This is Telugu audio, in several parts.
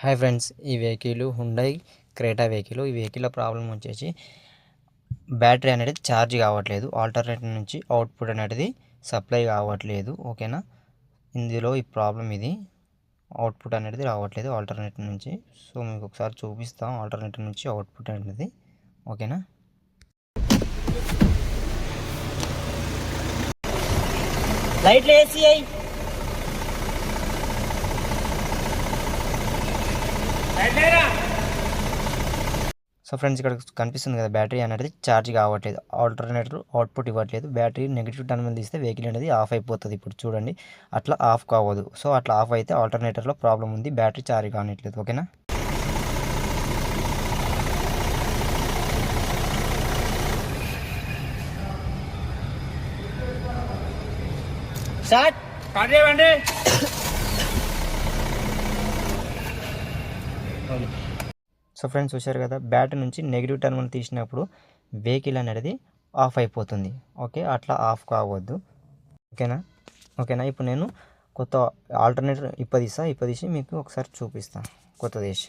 హాయ్ ఫ్రెండ్స్, ఈ వెహికల్ హుండై క్రేటా వెహికల్. ఈ వెహికల్ ప్రాబ్లం వచ్చేసి బ్యాటరీ అనేది ఛార్జ్ కావట్లేదు, ఆల్టర్నేటర్ నుంచి అవుట్పుట్ అనేది సప్లై కావట్లేదు. ఓకేనా, ఇందులో ఈ ప్రాబ్లం ఇది, అవుట్పుట్ అనేది రావట్లేదు ఆల్టర్నేటర్ నుంచి. సో మీకు ఒకసారి చూపిస్తాం ఆల్టర్నేటర్ నుంచి అవుట్పుట్ అనేది. ఓకేనా, లైట్లు వేసి సో ఫ్రెండ్స్, ఇక్కడ కనిపిస్తుంది కదా, బ్యాటరీ అనేది ఛార్జ్ కావట్లేదు, ఆల్టర్నేటర్ అవుట్పుట్ ఇవ్వట్లేదు. బ్యాటరీ నెగిటివ్ టర్మినల్ తీస్తే వెహికల్ అనేది ఆఫ్ అయిపోతుంది. ఇప్పుడు చూడండి, అట్లా ఆఫ్ కావద్దు. సో అట్లా ఆఫ్ అయితే ఆల్టర్నేటర్లో ప్రాబ్లం ఉంది, బ్యాటరీ ఛార్జ్ కావట్లేదు. ఓకేనా, స్టార్ట్ కాదేవండి. సో ఫ్రెండ్స్, చూశారు కదా, బ్యాటరీ నుంచి నెగిటివ్ టర్మినల్ తీసినప్పుడు వెహికల్ అనేది ఆఫ్ అయిపోతుంది. ఓకే, అట్లా ఆఫ్ కావద్దు. ఓకేనా, ఇప్పుడు నేను కొత్త ఆల్టర్నేటర్ ఇప్పదీసి మీకు ఒకసారి చూపిస్తాను కొత్తది వేసి.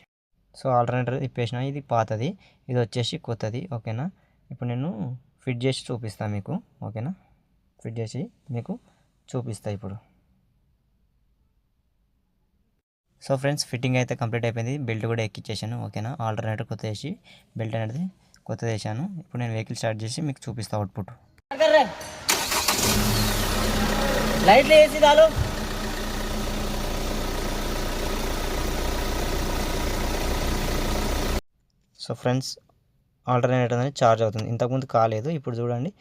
సో ఆల్టర్నేటర్ ఇప్పేసిన, ఇది పాతది, ఇది వచ్చేసి కొత్తది. ఓకేనా, ఇప్పుడు నేను ఫిట్ చేసి చూపిస్తాను మీకు. ఓకేనా, ఫిట్ చేసి మీకు చూపిస్తాను ఇప్పుడు. సో ఫ్రెండ్స్, ఫిట్టింగ్ అయితే కంప్లీట్ అయిపోయింది, బెల్ట్ కూడా ఎక్కిచ్చేసాను. ఓకేనా, ఆల్టర్నేటర్ కొత్త వేసి బెల్ట్ అనేది కొత్తది వేసాను. ఇప్పుడు నేను వెహికల్ స్టార్ట్ చేసి మీకు చూపిస్తాను అవుట్పుట్. లైట్లు వేసి చాలు. సో ఫ్రెండ్స్, ఆల్టర్నేటర్ అనేది ఛార్జ్ అవుతుంది, ఇంతకుముందు కాలేదు. ఇప్పుడు చూడండి,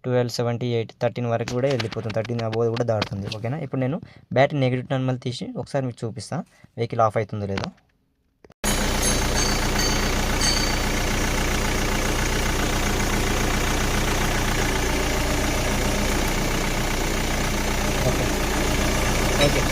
1278 13 వరకు కూడా వెళ్ళిపోతుంది, 13 అబోవ్ కూడా దాటుతుంది. ఓకేనా, ఇప్పుడు నేను బ్యాటరీ నెగిటివ్ టర్మినల్ తీసి ఒకసారి మీకు చూపిస్తాను వెహికల్ ఆఫ్ అవుతుందో లేదో. ఓకే.